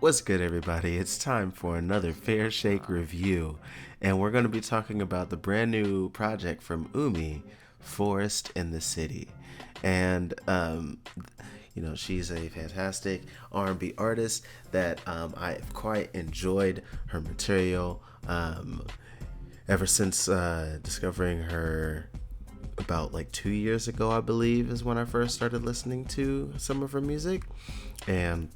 What's good, everybody? It's time for another Fair Shake review, and we're going to be talking about the brand new project from UMI, Forest in the City. And, she's a fantastic R&B artist that I've quite enjoyed her material ever since discovering her about like 2 years ago, I believe, is when I first started listening to some of her music. And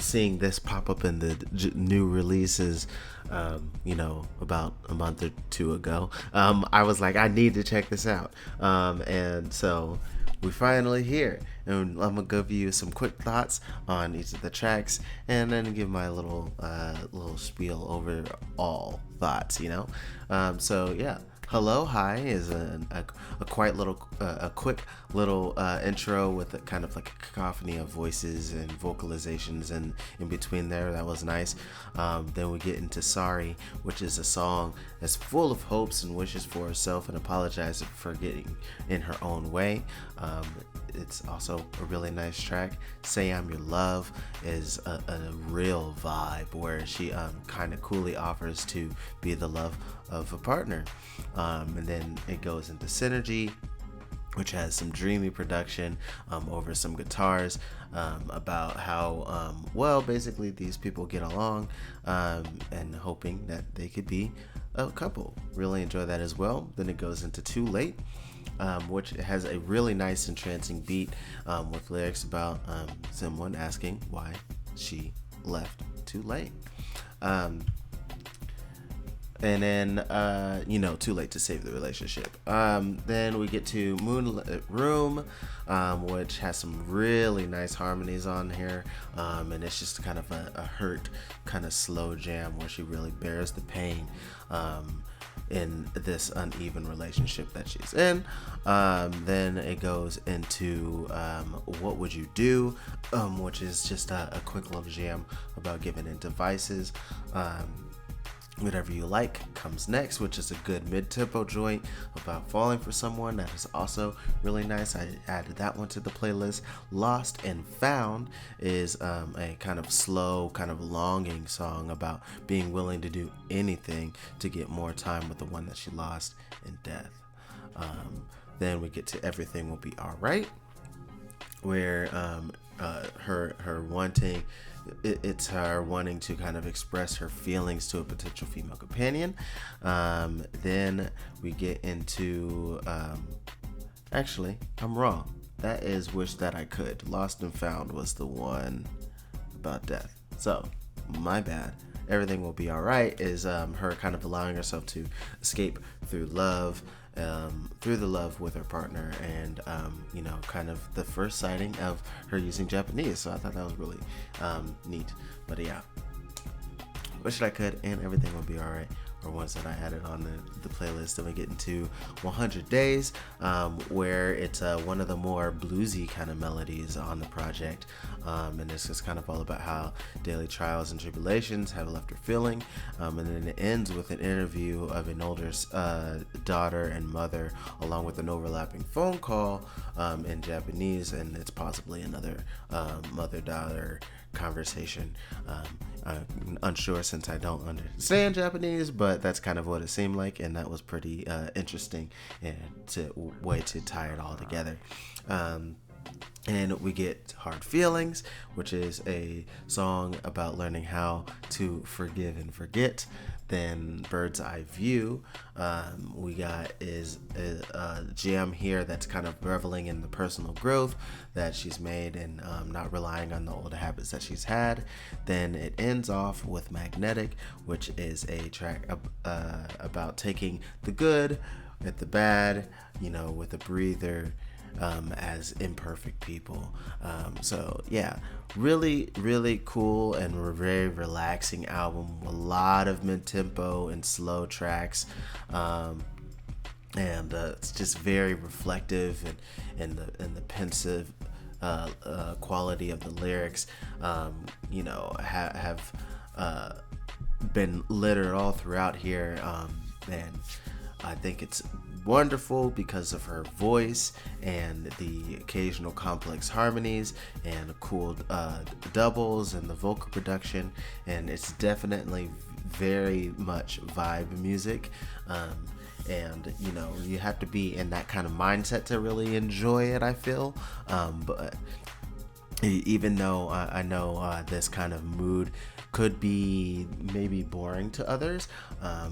seeing this pop up in the new releases, about a month or two ago, I was like, I need to check this out. And so we're finally here, and I'm gonna give you some quick thoughts on each of the tracks, and then give my little spiel over all thoughts. So yeah. Hello, hi is a quick little intro with a kind of like a cacophony of voices and vocalizations, and in between there, that was nice. Then we get into Sorry, which is a song that's full of hopes and wishes for herself and apologizes for getting in her own way. It's also a really nice track. Say I'm Your Love is a real vibe where she kind of coolly offers to be the love of a partner. And then it goes into Synergy, which has some dreamy production over some guitars, about how basically these people get along, and hoping that they could be a couple. Really enjoy that as well. Then it goes into Too Late, which has a really nice entrancing beat, with lyrics about someone asking why she left too late. And then, too late to save the relationship. Then we get to Moonlit Room, which has some really nice harmonies on here. And it's just kind of a hurt, kind of slow jam where she really bears the pain in this uneven relationship that she's in. Then it goes into What Would You Do, which is just a quick little jam about giving in devices. Whatever You Like comes next, which is a good mid-tempo joint about falling for someone. That is also really nice. I added that one to the playlist. Lost and Found is a kind of slow, kind of longing song about being willing to do anything to get more time with the one that she lost in death. Then we get to Everything Will Be Alright, where her wanting... It's her wanting to kind of express her feelings to a potential female companion. Then we get into... actually, I'm wrong. That is Wish That I Could. Lost and Found was the one about death. So, my bad. Everything Will Be Alright is her kind of allowing herself to escape through love, through the love with her partner, and kind of the first sighting of her using Japanese. So I thought that was really neat. But yeah, Wish I Could and Everything Will Be Alright are ones that I added on the playlist. Then we get into 100 Days, where it's one of the more bluesy kind of melodies on the project, and it's just kind of all about how daily trials and tribulations have left her feeling, and then it ends with an interview of an older daughter and mother, along with an overlapping phone call in Japanese, and it's possibly another mother-daughter conversation. I'm unsure since I don't understand Japanese, but that's kind of what it seemed like, and that was pretty interesting, and way to tie it all together. And we get Hard Feelings, which is a song about learning how to forgive and forget. Then Bird's Eye View, we got is a jam here that's kind of reveling in the personal growth that she's made, and not relying on the old habits that she's had. Then it ends off with Magnetic, which is a track about taking the good with the bad, with a breather, as imperfect people. So yeah, really, really cool and very relaxing album. A lot of mid-tempo and slow tracks. And it's just very reflective, and the pensive quality of the lyrics, have been littered all throughout here, and I think it's wonderful because of her voice and the occasional complex harmonies and cool doubles and the vocal production, and it's definitely very much vibe music. And you have to be in that kind of mindset to really enjoy it, I feel. But even though I know this kind of mood could be maybe boring to others,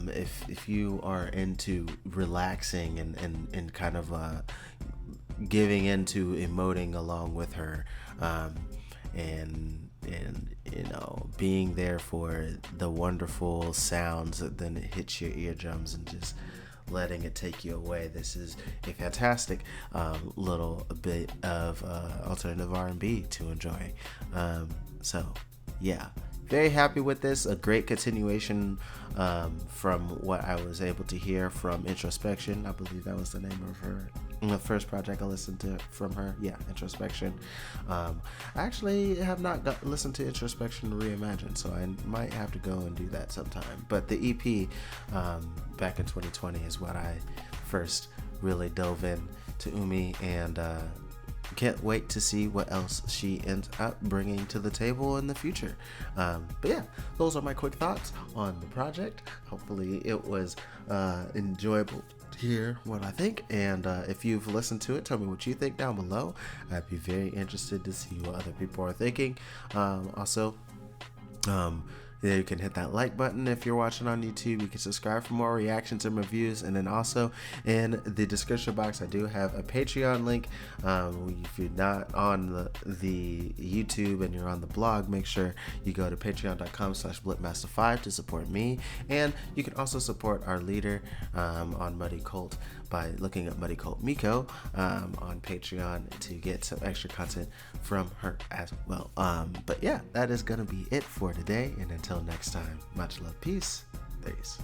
if you are into relaxing and kind of giving into emoting along with her, and being there for the wonderful sounds that then it hits your eardrums and just letting it take you away, this is a fantastic little bit of alternative R&B to enjoy. So yeah, very happy with this. A great continuation from what I was able to hear from Introspection. I believe that was the name of her, the first project I listened to from her. Yeah, Introspection. I actually have not listened to Introspection Reimagined, so I might have to go and do that sometime. But the EP back in 2020 is what I first really dove in to UMI, and can't wait to see what else she ends up bringing to the table in the future. But yeah, those are my quick thoughts on the project. Hopefully it was enjoyable to hear what I think, and if you've listened to it, tell me what you think down below. I'd be very interested to see what other people are thinking. Also, you can hit that like button if you're watching on YouTube. You can subscribe for more reactions and reviews. And then also in the description box, I do have a Patreon link. If you're not on the YouTube and you're on the blog, make sure you go to patreon.com/blipmaster5 to support me. And you can also support our leader on Muddy Cult by looking up Muddy Cult Miko on Patreon to get some extra content from her as well. But yeah, that is going to be it for today. And until next time, much love, peace. Peace.